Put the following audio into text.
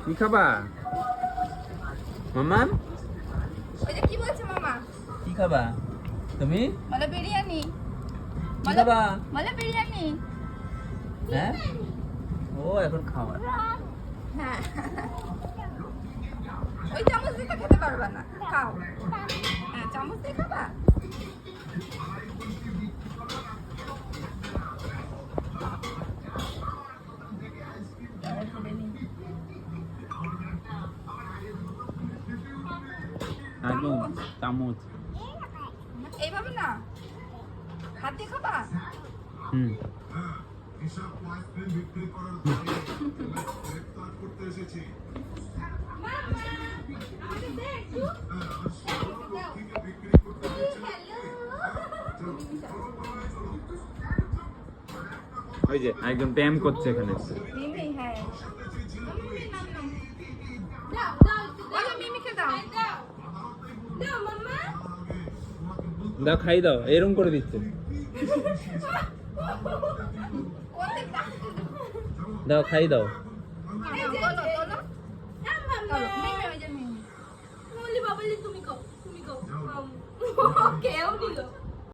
কি খাবা মামা? ওই যে কি বলছে মামা? কি খাবা তুমি? বলে বিরিয়ানি। কি খাবা? বলে বিরিয়ানি। হ্যাঁ ও এখন খাওয়া। হ্যাঁ ওই চামচ দিয়ে তো খেতে পারবা না, খাও। হ্যাঁ চামচ দিয়ে খাবা। একদম চামচ। এইভাবে না, হাত দিয়ে খাবা। হুম ওই যে একজন ব্যায়াম করছে এখানে। মিমি, হ্যাঁ ওই যে মিমিকে দাও। দাও মাম্মা। দাও খাই দাও, এরকম করে দিচ্ছে। দাও খাই দাও। তুমি খাও, তুমি খাও। কেউ নিল।